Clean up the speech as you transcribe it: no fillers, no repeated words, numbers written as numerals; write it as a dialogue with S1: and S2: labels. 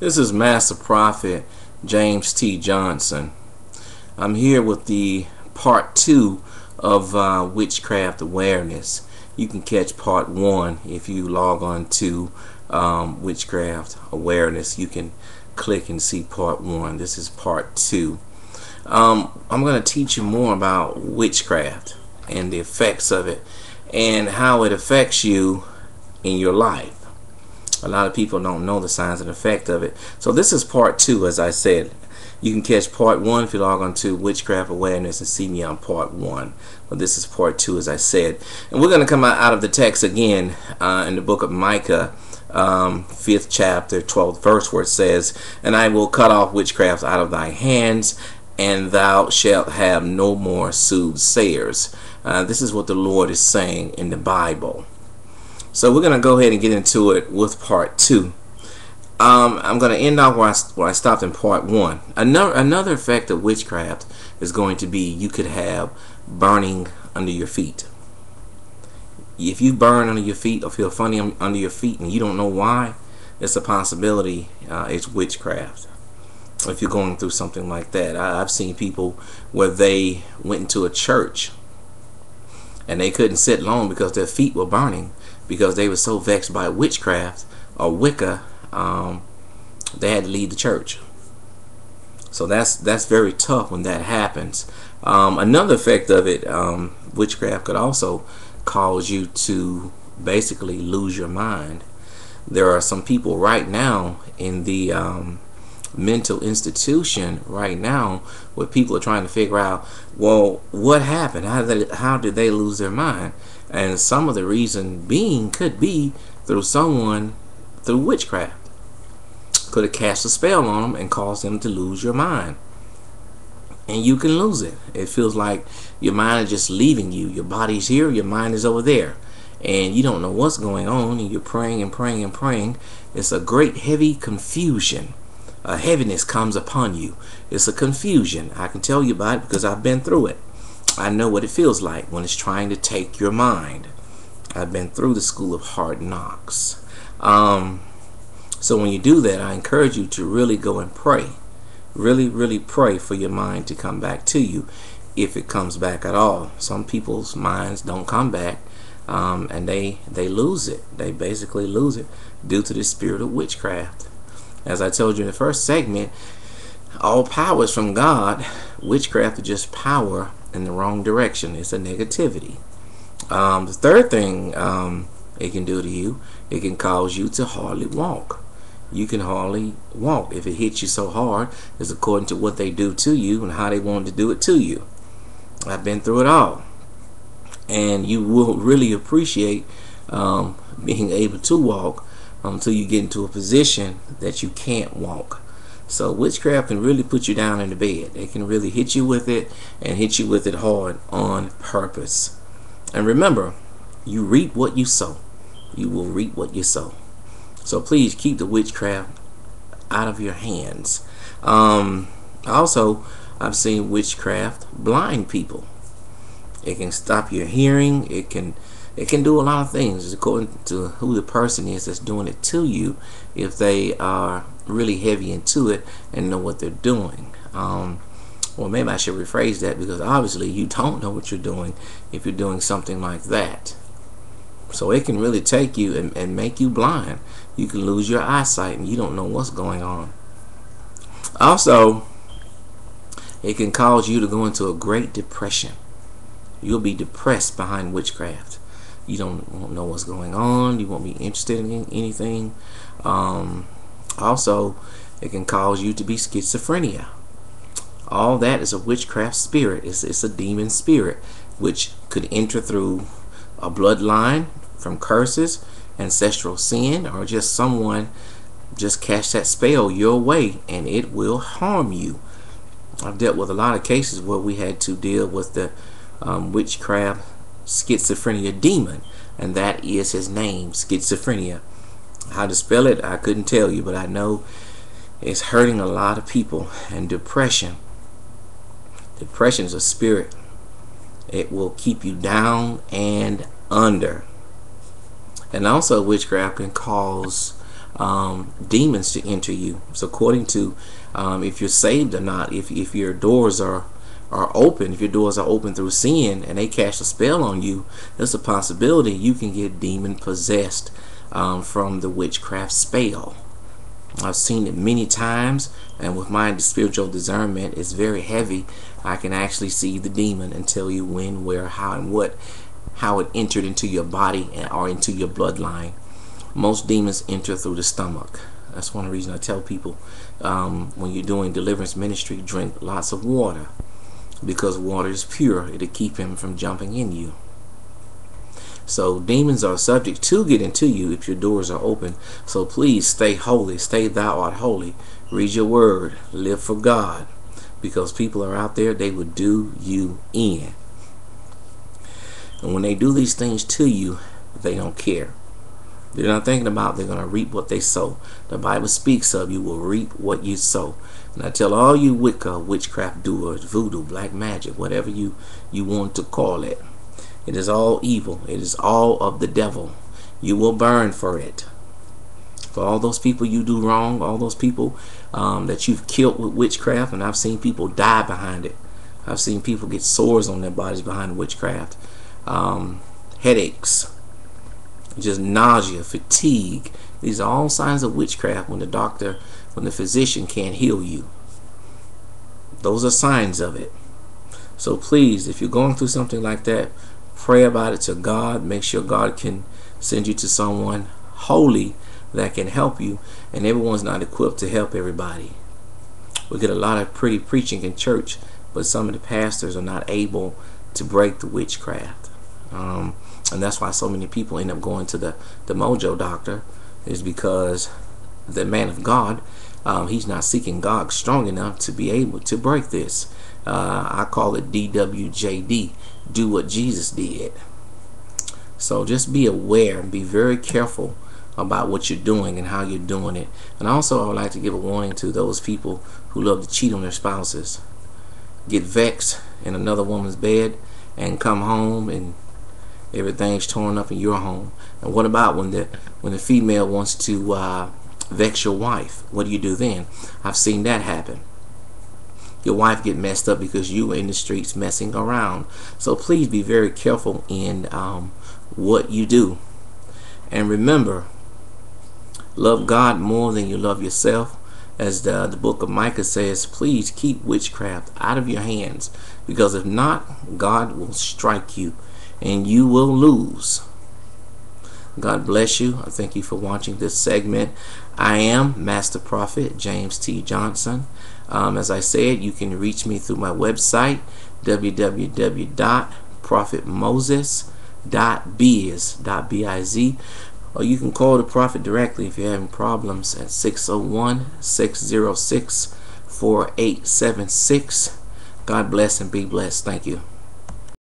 S1: This is Master Prophet James T. Johnson. I'm here with the part 2 of Witchcraft Awareness. You can catch part 1 if you log on to Witchcraft Awareness. You can click and see part 1. This is part 2. I'm going to teach you more about witchcraft and the effects of it and how it affects you in your life. A lot of people don't know the signs and effect of it. So this is part 2, as I said. You can catch part 1 if you log on to Witchcraft Awareness and see me on part 1. But this is part 2, as I said. And we're going to come out of the text again in the book of Micah, 5th chapter, 12th verse, where it says, "And I will cut off witchcraft out of thy hands, and thou shalt have no more soothsayers." This is what the Lord is saying in the Bible. So we're going to go ahead and get into it with part 2. I'm going to end off where I stopped in part 1. Another effect of witchcraft is going to be you could have burning under your feet. If you burn under your feet or feel funny under your feet and you don't know why, it's a possibility it's witchcraft. If you're going through something like that, I've seen people where they went into a church and they couldn't sit long because their feet were burning, because they were so vexed by witchcraft or Wicca, they had to leave the church. So that's very tough when that happens. Another effect of it, witchcraft could also cause you to basically lose your mind. There are some people right now in the mental institution right now where people are trying to figure out, well, what happened? How did they lose their mind? And some of the reason being could be through witchcraft. Could have cast a spell on them and caused them to lose your mind. And you can lose it. It feels like your mind is just leaving you. Your body's here, your mind is over there. And you don't know what's going on, and you're praying and praying and praying. It's a great heavy confusion. A heaviness comes upon you. It's a confusion. I can tell you about it because I've been through it. I know what it feels like when it's trying to take your mind. I've been through the school of hard knocks. So when you do that, I encourage you to really go and pray. Really pray for your mind to come back to you, if it comes back at all. Some people's minds don't come back, and they lose it. They basically lose it due to the spirit of witchcraft. As I told you in the first segment, all power is from God. Witchcraft is just power in the wrong direction. It's a negativity. The third thing it can do to you, it can cause you to hardly walk. You can hardly walk if it hits you so hard. It's according to what they do to you and how they want to do it to you. I've been through it all, and you will really appreciate being able to walk until you get into a position that you can't walk. So witchcraft can really put you down in the bed. It can really hit you with it, and hit you with it hard on purpose. And remember, you reap what you sow. You will reap what you sow. So please keep the witchcraft out of your hands. Also, I've seen witchcraft blind people. It can stop your hearing. It can do a lot of things according to who the person is that's doing it to you, if they are really heavy into it and know what they're doing. Well, maybe I should rephrase that, because obviously you don't know what you're doing if you're doing something like that. So it can really take you and make you blind. You can lose your eyesight and you don't know what's going on. Also, it can cause you to go into a great depression. You'll be depressed behind witchcraft. You won't know what's going on. You won't be interested in anything. Also, it can cause you to be schizophrenia. All that is a witchcraft spirit. It's a demon spirit, which could enter through a bloodline from curses, ancestral sin, or just someone just cast that spell your way, and it will harm you. I've dealt with a lot of cases where we had to deal with the witchcraft schizophrenia demon, and that is his name, schizophrenia. How to spell it, I couldn't tell you, but I know it's hurting a lot of people. And depression is a spirit. It will keep you down and under. And also, witchcraft can cause demons to enter you. So according to if you're saved or not, if your doors are open, if your doors are open through sin and they cast a spell on you, there's a possibility you can get demon possessed from the witchcraft spell. I've seen it many times, and with my spiritual discernment, it's very heavy. I can actually see the demon and tell you when, where, how, and how it entered into your body or into your bloodline. Most demons enter through the stomach. That's one reason I tell people when you're doing deliverance ministry, drink lots of water, because water is pure. It'll keep him from jumping in you. So demons are subject to get into you if your doors are open. So please stay holy. Stay thou art holy. Read your word. Live for God. Because people are out there, they will do you in. And when they do these things to you, they don't care. They're not thinking about they're going to reap what they sow. The Bible speaks of you will reap what you sow. And I tell all you Wicca, witchcraft doers, voodoo, black magic, whatever you want to call it, it is all evil. It is all of the devil. You will burn for it. For all those people you do wrong, all those people that you've killed with witchcraft, and I've seen people die behind it. I've seen people get sores on their bodies behind witchcraft. Headaches, just nausea, fatigue. These are all signs of witchcraft when the physician can't heal you. Those are signs of it. So please, if you're going through something like that, pray about it to God. Make sure God can send you to someone holy that can help you. And everyone's not equipped to help everybody. We get a lot of pretty preaching in church, but some of the pastors are not able to break the witchcraft. And that's why so many people end up going to the mojo doctor, is because the man of God, he's not seeking God strong enough to be able to break this. I call it DWJD, do what Jesus did. So just be aware and be very careful about what you're doing and how you're doing it. And also I would like to give a warning to those people who love to cheat on their spouses. Get vexed in another woman's bed and come home and everything's torn up in your home. And what about when the female wants to vex your wife? What do you do then? I've seen that happen. Your wife get messed up because you were in the streets messing around. So please be very careful in what you do. And remember, love God more than you love yourself. As the book of Micah says, please keep witchcraft out of your hands, because if not, God will strike you and you will lose. God bless you. I thank you for watching this segment. I am Master Prophet James T. Johnson. As I said, you can reach me through my website, www.prophetmoses.biz, or you can call the prophet directly if you're having problems at 601-606-4876. God bless and be blessed. Thank you.